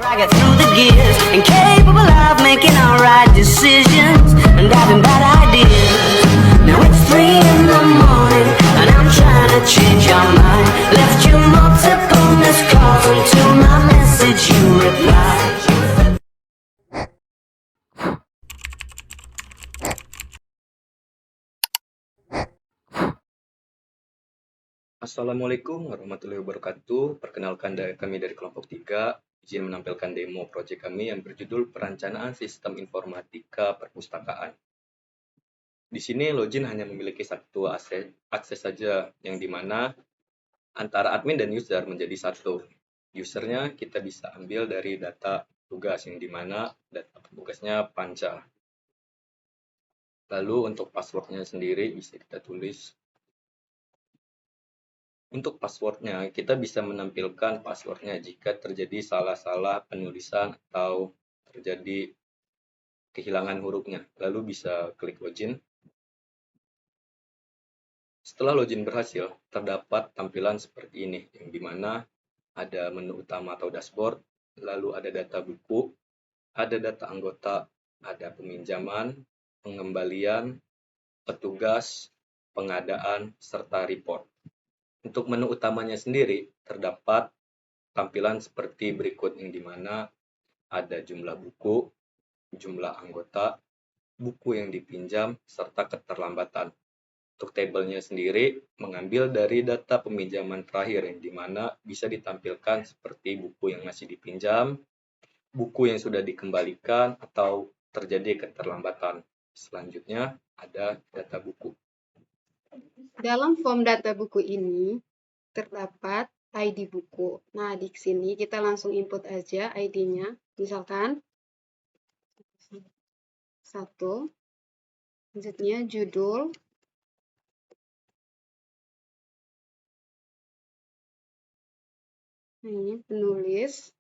I get through the gears, incapable of making alright decisions, and having bad ideas. Now it's 3 in the morning, and I'm trying to change your mind. Left you multiple missed calls until my message you replied. Assalamualaikum warahmatullahi wabarakatuh. Perkenalkan kami dari kelompok 3, izin menampilkan demo proyek kami yang berjudul Perencanaan Sistem Informatika Perpustakaan. Di sini login hanya memiliki satu akses saja, yang dimana antara admin dan user menjadi satu. Usernya kita bisa ambil dari data tugas, yang dimana data tugasnya panca. Lalu untuk passwordnya sendiri bisa kita tulis. Untuk passwordnya, kita bisa menampilkan passwordnya jika terjadi salah-salah penulisan atau terjadi kehilangan hurufnya. Lalu bisa klik login. Setelah login berhasil, terdapat tampilan seperti ini, yang dimana ada menu utama atau dashboard, lalu ada data buku, ada data anggota, ada peminjaman, pengembalian, petugas, pengadaan, serta report. Untuk menu utamanya sendiri, terdapat tampilan seperti berikut, yang dimana ada jumlah buku, jumlah anggota, buku yang dipinjam, serta keterlambatan. Untuk tabelnya sendiri mengambil dari data peminjaman terakhir, yang dimana bisa ditampilkan seperti buku yang masih dipinjam, buku yang sudah dikembalikan, atau terjadi keterlambatan. Selanjutnya ada data buku. Dalam form data buku ini terdapat ID buku. Nah, di sini kita langsung input aja ID-nya. Misalkan 1, selanjutnya judul, ini penulis,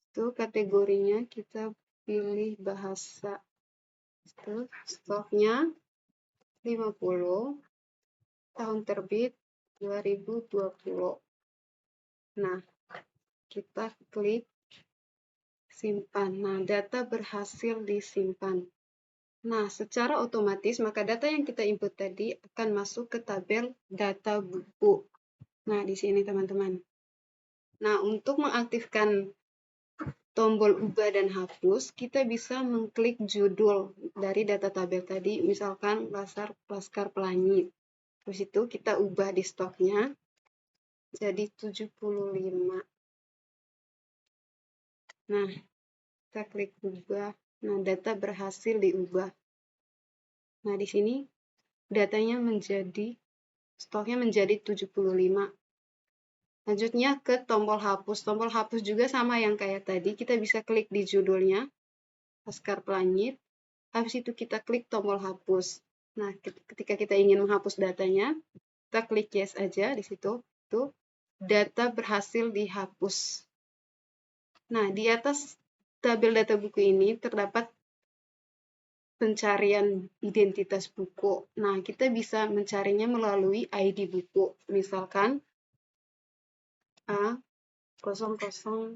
itu kategorinya kita pilih bahasa, itu stoknya 50, tahun terbit 2020. Nah, kita klik simpan. Nah, data berhasil disimpan. Nah, secara otomatis maka data yang kita input tadi akan masuk ke tabel data buku. Nah, di sini teman-teman. Nah, untuk mengaktifkan tombol ubah dan hapus, kita bisa mengklik judul dari data tabel tadi, misalkan Laskar Pelangi. Terus itu kita ubah di stoknya jadi 75. Nah, kita klik ubah. Nah, data berhasil diubah. Nah, di sini datanya stoknya menjadi 75. Lanjutnya ke tombol hapus. Tombol hapus juga sama yang kayak tadi. Kita bisa klik di judulnya, Laskar Pelangi. Habis itu kita klik tombol hapus. Nah, ketika kita ingin menghapus datanya, kita klik yes aja di situ. Tuh, data berhasil dihapus. Nah, di atas tabel data buku ini terdapat pencarian identitas buku. Nah, kita bisa mencarinya melalui ID buku. Misalkan A001.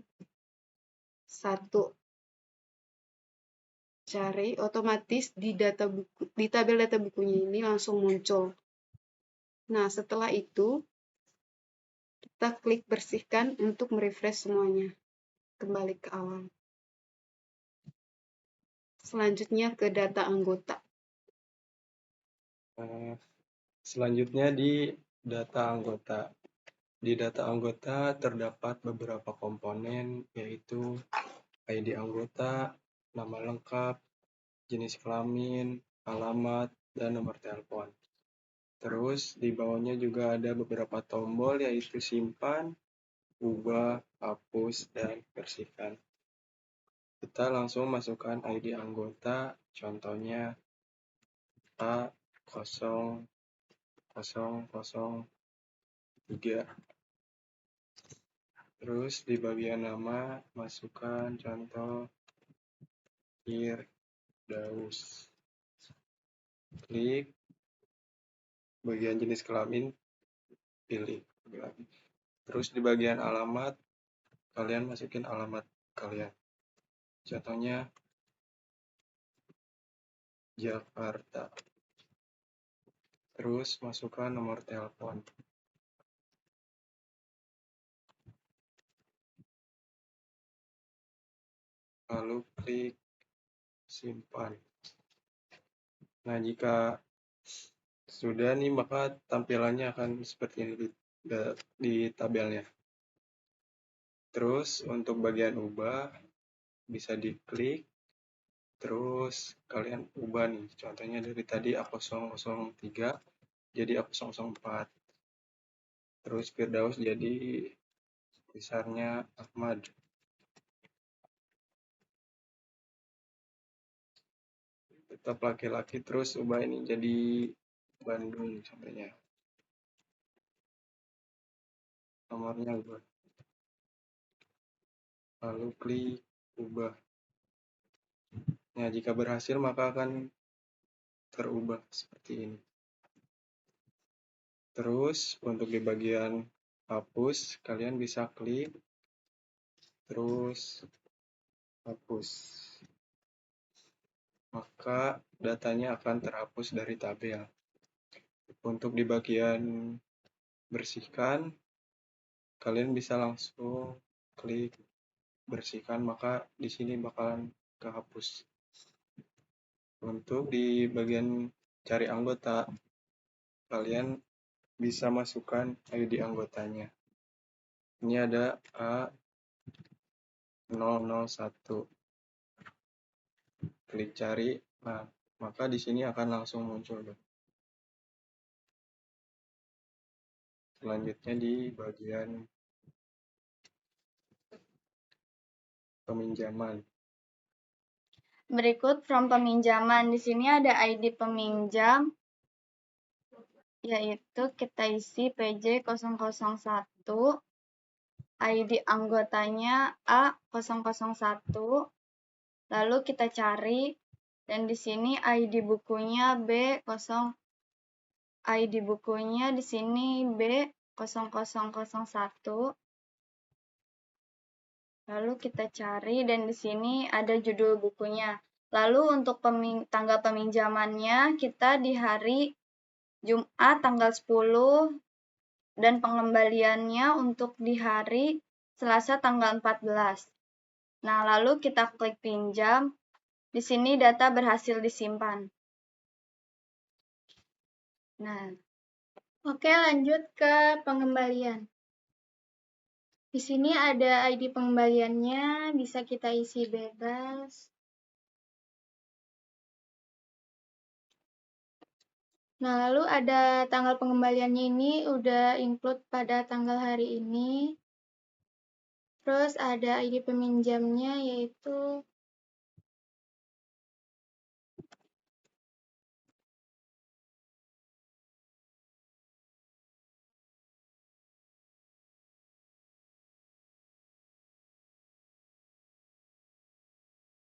Cari, otomatis di tabel data bukunya ini langsung muncul. Nah, setelah itu kita klik bersihkan untuk merefresh semuanya. Kembali ke awal. Selanjutnya ke data anggota. Selanjutnya di data anggota. Di data anggota terdapat beberapa komponen, yaitu ID anggota, nama lengkap, jenis kelamin, alamat, dan nomor telepon. Terus di bawahnya juga ada beberapa tombol, yaitu simpan, ubah, hapus, dan bersihkan. Kita langsung masukkan ID anggota, contohnya A0003. Terus di bagian nama masukkan contoh Firdaus. Klik bagian jenis kelamin, pilih. Terus di bagian alamat kalian masukin alamat kalian. Contohnya Jakarta. Terus masukkan nomor telepon. Lalu klik simpan. Nah, jika sudah nih, maka tampilannya akan seperti ini di tabelnya. Terus untuk bagian ubah bisa diklik, terus kalian ubah nih. Contohnya dari tadi A003 jadi A004. Terus Firdaus jadi besarnya Ahmad. Tetap laki-laki, terus ubah ini jadi Bandung contohnya. Nomornya ubah. Lalu klik ubah. Nah, jika berhasil maka akan terubah seperti ini. Terus untuk di bagian hapus, kalian bisa klik, terus hapus. Maka datanya akan terhapus dari tabel. Untuk di bagian bersihkan, kalian bisa langsung klik bersihkan, maka di sini bakalan kehapus. Untuk di bagian cari anggota, kalian bisa masukkan ID anggotanya. Ini ada A001. Klik cari, nah maka di sini akan langsung muncul. Selanjutnya di bagian peminjaman. Berikut from peminjaman. Di sini ada ID peminjam, yaitu kita isi PJ001, ID anggotanya A001, lalu kita cari, dan di sini ID bukunya B0, ID bukunya di sini B0001. Lalu kita cari, dan di sini ada judul bukunya. Lalu untuk tanggal peminjamannya, kita di hari Jumat tanggal 10, dan pengembaliannya untuk di hari Selasa tanggal 14. Nah, lalu kita klik pinjam. Di sini data berhasil disimpan. Nah, Oke, lanjut ke pengembalian. Di sini ada ID pengembaliannya, bisa kita isi bebas. Nah, lalu ada tanggal pengembaliannya, ini udah include pada tanggal hari ini. Terus ada ID peminjamnya, yaitu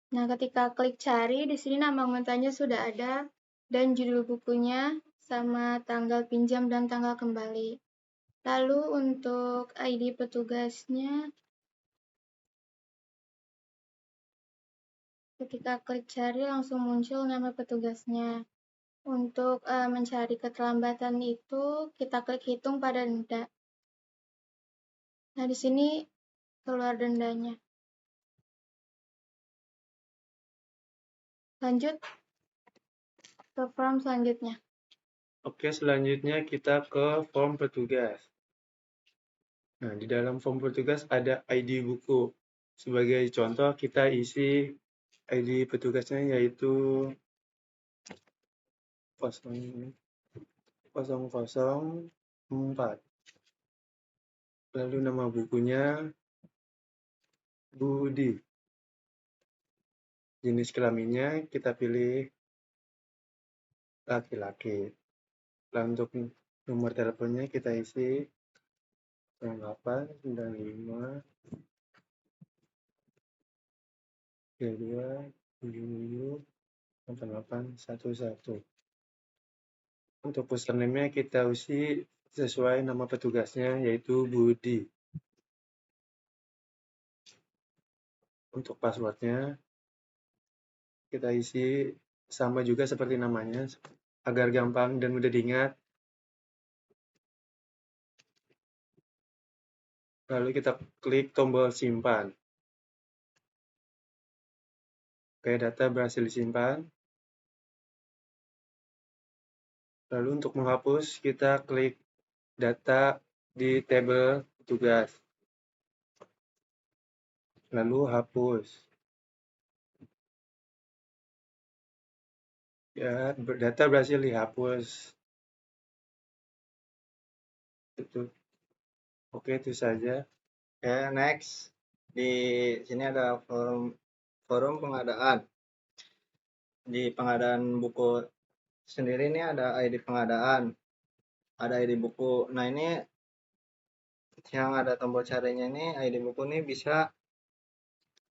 Nah, ketika klik cari, di sini nama anggotanya sudah ada, dan judul bukunya, sama tanggal pinjam dan tanggal kembali. Lalu untuk ID petugasnya, ketika klik cari langsung muncul nama petugasnya. Untuk mencari keterlambatan itu, kita klik hitung pada denda. Nah, di sini keluar dendanya. Lanjut ke form selanjutnya. Oke, selanjutnya kita ke form petugas. Nah, di dalam form petugas ada ID buku. Sebagai contoh, kita isi ID petugasnya yaitu 0004. Lalu nama bukunya Budi. Jenis kelaminnya kita pilih laki-laki. Lalu untuk nomor teleponnya kita isi 0895 32 8811. Untuk username-nya kita isi sesuai nama petugasnya yaitu Budi. Untuk passwordnya kita isi sama juga seperti namanya agar gampang dan mudah diingat. Lalu kita klik tombol simpan. Oke, data berhasil disimpan. Lalu untuk menghapus, kita klik data di tabel tugas. Lalu hapus. Ya, data berhasil dihapus. Oke, itu saja. Oke, next. Di sini ada forum pengadaan. Di pengadaan buku sendiri ini ada ID pengadaan, ada ID buku. Nah, ini yang ada tombol carinya ini ID buku ini bisa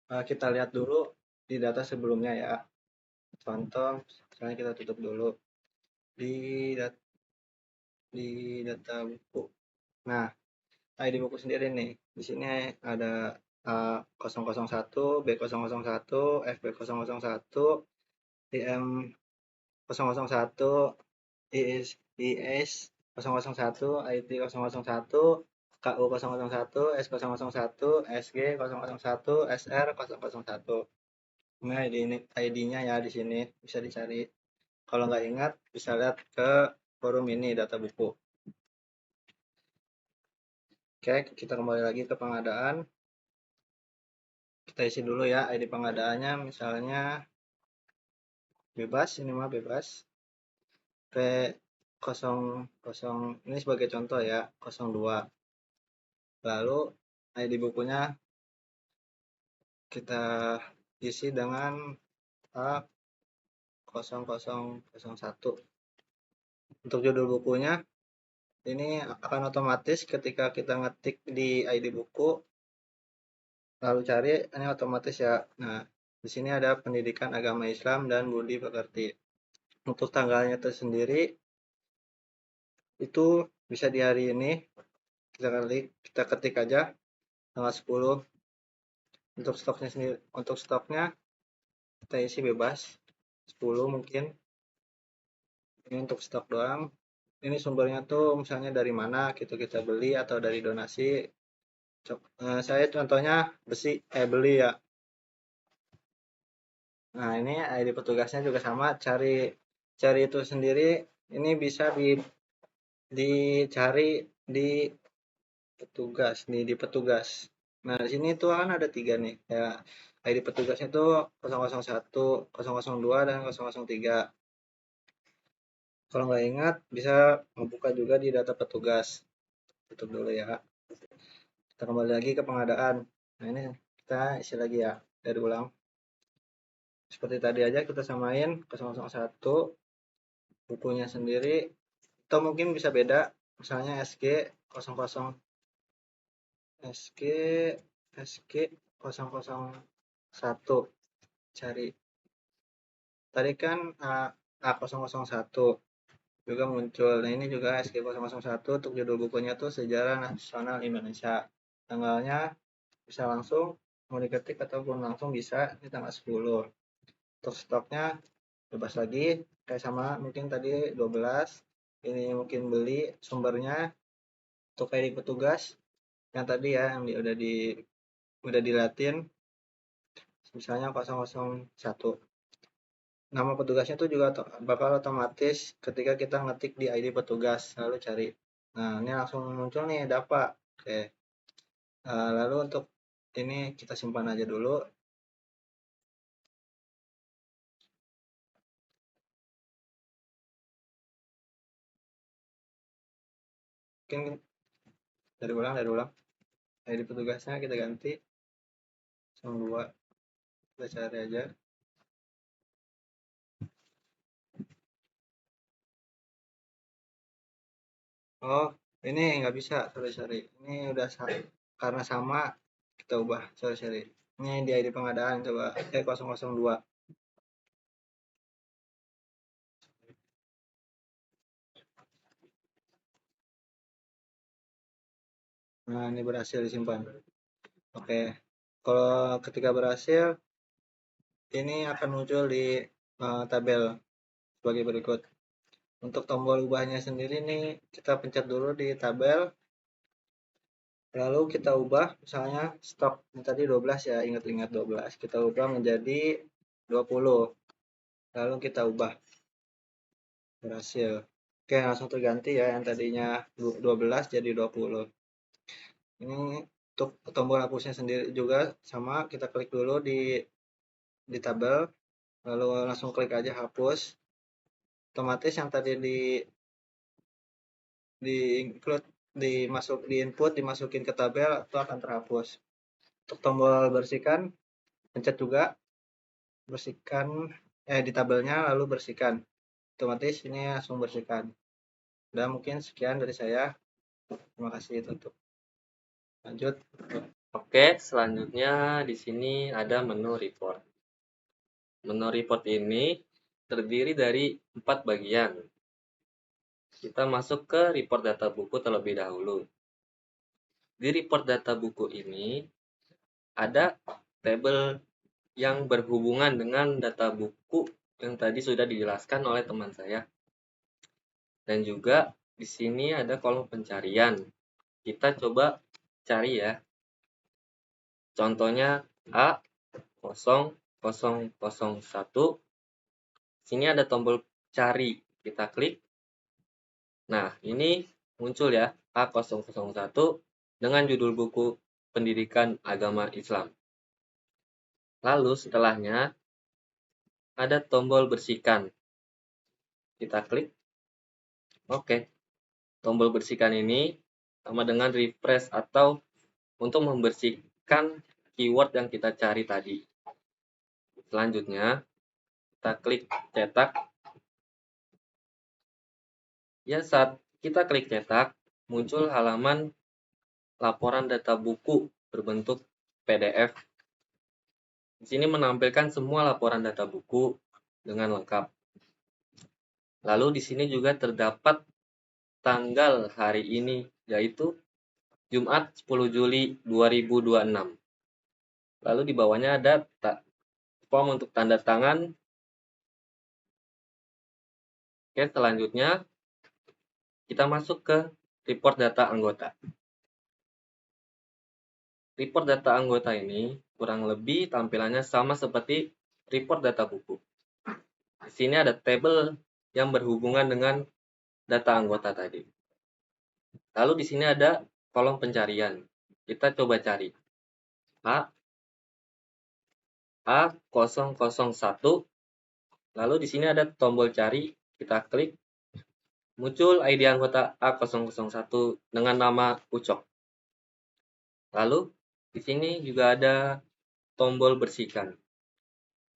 kita lihat dulu di data sebelumnya ya. Contoh, misalnya kita tutup dulu di data buku. Nah, ID buku sendiri nih. Di sini ada 001, B001, FB001, IM 001, IS 001, IT 001, KU 001, S001, SG 001, SR 001. Ini ID-nya ya di sini bisa dicari. Kalau nggak ingat bisa lihat ke forum ini data buku. Oke, kita kembali lagi ke pengadaan. Kita isi dulu ya ID pengadaannya, misalnya bebas, ini mah bebas. P00 ini sebagai contoh ya, 02. Lalu ID bukunya kita isi dengan A0001. Untuk judul bukunya ini akan otomatis ketika kita ngetik di ID buku lalu cari, ini otomatis ya. Nah, di sini ada pendidikan agama Islam dan budi pekerti. Untuk tanggalnya tersendiri itu bisa di hari ini. Kita ketik aja tanggal 10. Untuk stoknya sendiri, untuk stoknya kita isi bebas 10 mungkin. Ini untuk stok doang. Ini sumbernya tuh misalnya dari mana gitu, kita beli atau dari donasi. Saya contohnya beli ya. Nah, ini ID petugasnya juga sama, cari itu sendiri ini bisa dicari di petugas nih, di petugas. Nah, di sini tuh kan ada 3 nih. Ya, ID petugasnya tuh 001, 002 dan 003. Kalau nggak ingat bisa membuka juga di data petugas. Tutup dulu ya. Kita kembali lagi ke pengadaan. Nah, ini kita isi lagi ya, dari ulang. Seperti tadi aja kita samain 001 bukunya sendiri, atau mungkin bisa beda, misalnya SG 00 001 cari. Tadi kan A001 juga muncul. Nah, ini juga SG 001 untuk judul bukunya tuh Sejarah Nasional Indonesia. Tanggalnya bisa langsung mau diketik ataupun langsung bisa, ini tanggal 10. Untuk stoknya bebas lagi, kayak sama mungkin tadi 12. Ini mungkin beli sumbernya untuk ID petugas yang tadi ya, yang udah dilatin, misalnya 001. Nama petugasnya tuh juga bakal otomatis ketika kita ngetik di ID petugas lalu cari. Nah, ini langsung muncul nih dapat. Oke. Lalu untuk ini kita simpan aja dulu. Mungkin dari ulang. ID petugasnya kita ganti 02. Kita cari aja. Oh, ini nggak bisa, sorry. Ini udah karena sama, kita ubah, sorry. Ini di ID pengadaan, coba 002. Nah, ini berhasil disimpan. Oke, Kalau ketika berhasil, ini akan muncul di tabel sebagai berikut. Untuk tombol ubahnya sendiri nih, kita pencet dulu di tabel, lalu kita ubah, misalnya stok tadi 12 ya, ingat-ingat 12, kita ubah menjadi 20, lalu kita ubah, berhasil. Oke, langsung terganti ya, yang tadinya 12 jadi 20. Ini untuk tombol hapusnya sendiri juga sama, kita klik dulu di tabel, lalu langsung klik aja hapus. Otomatis yang tadi di include di input dimasukin ke tabel itu akan terhapus. Untuk tombol bersihkan, pencet juga bersihkan di tabelnya lalu bersihkan. Otomatis ini langsung bersihkan. Udah, mungkin sekian dari saya. Terima kasih, tutup. Lanjut. Oke, selanjutnya di sini ada menu report. Menu report ini terdiri dari 4 bagian. Kita masuk ke report data buku terlebih dahulu. Di report data buku ini ada tabel yang berhubungan dengan data buku yang tadi sudah dijelaskan oleh teman saya. Dan juga di sini ada kolom pencarian. Kita coba cari ya. Contohnya A0001. Sini ada tombol cari. Kita klik. Nah, ini muncul ya A001 dengan judul buku Pendidikan Agama Islam. Lalu setelahnya ada tombol bersihkan. Kita klik. Oke. Tombol bersihkan ini sama dengan refresh atau untuk membersihkan keyword yang kita cari tadi. Selanjutnya, kita klik cetak. Ya, saat kita klik cetak, muncul halaman laporan data buku berbentuk PDF. Di sini menampilkan semua laporan data buku dengan lengkap. Lalu di sini juga terdapat tanggal hari ini, yaitu Jumat 10 Juli 2026. Lalu di bawahnya ada form untuk tanda tangan. Oke, selanjutnya kita masuk ke report data anggota. Report data anggota ini kurang lebih tampilannya sama seperti report data buku. Di sini ada tabel yang berhubungan dengan data anggota tadi. Lalu di sini ada kolom pencarian. Kita coba cari A001. Lalu di sini ada tombol cari, kita klik. Muncul ID anggota A001 dengan nama Ucok. Lalu di sini juga ada tombol bersihkan.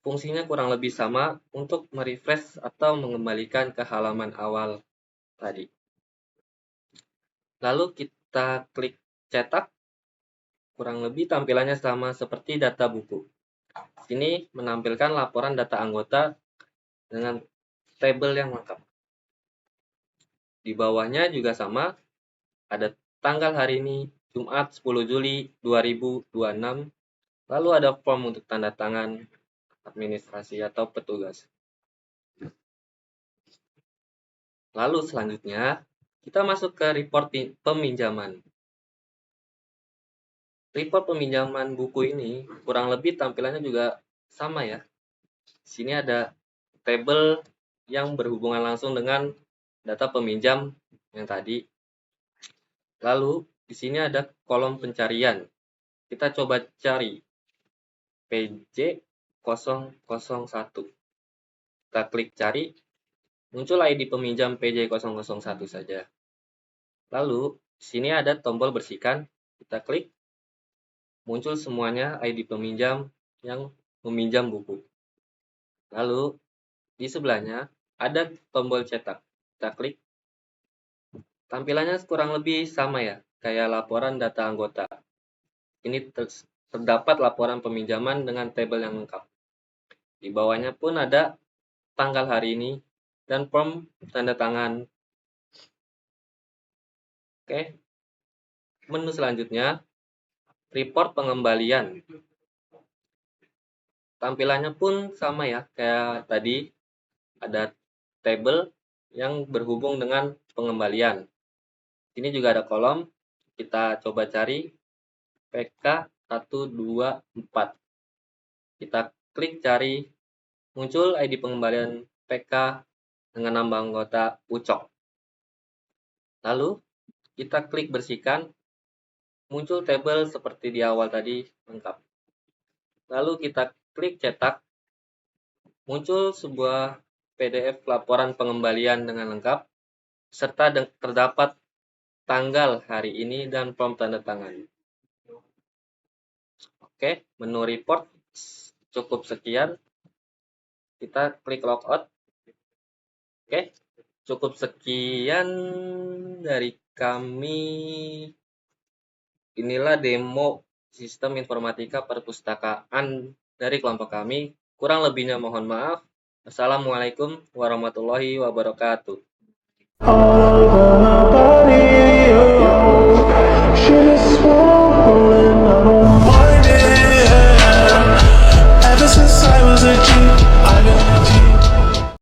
Fungsinya kurang lebih sama untuk merefresh atau mengembalikan ke halaman awal tadi. Lalu kita klik cetak. Kurang lebih tampilannya sama seperti data buku. Sini menampilkan laporan data anggota dengan tabel yang lengkap. Di bawahnya juga sama, ada tanggal hari ini, Jumat 10 Juli 2026. Lalu ada form untuk tanda tangan administrasi atau petugas. Lalu selanjutnya, kita masuk ke report peminjaman. Report peminjaman buku ini kurang lebih tampilannya juga sama ya. Di sini ada tabel yang berhubungan langsung dengan data peminjam yang tadi. Lalu di sini ada kolom pencarian. Kita coba cari PJ001. Kita klik cari, muncul ID peminjam PJ001 saja. Lalu di sini ada tombol bersihkan. Kita klik. Muncul semuanya ID peminjam yang meminjam buku. Lalu di sebelahnya ada tombol cetak. Kita klik. Tampilannya kurang lebih sama ya, kayak laporan data anggota. Ini terdapat laporan peminjaman dengan tabel yang lengkap. Di bawahnya pun ada tanggal hari ini dan form tanda tangan. Oke. Menu selanjutnya report pengembalian. Tampilannya pun sama ya, kayak tadi ada table yang berhubung dengan pengembalian. Ini juga ada kolom, kita coba cari PK124. Kita klik cari, muncul ID pengembalian PK dengan nambah anggota UCOK. Lalu kita klik bersihkan, muncul tabel seperti di awal tadi lengkap. Lalu kita klik cetak, muncul sebuah PDF laporan pengembalian dengan lengkap, serta terdapat tanggal hari ini dan form tanda tangan. Oke, menu report cukup sekian. Kita klik logout. Oke, cukup sekian dari kami. Inilah demo sistem informatika perpustakaan dari kelompok kami. Kurang lebihnya mohon maaf. Assalamualaikum warahmatullahi wabarakatuh.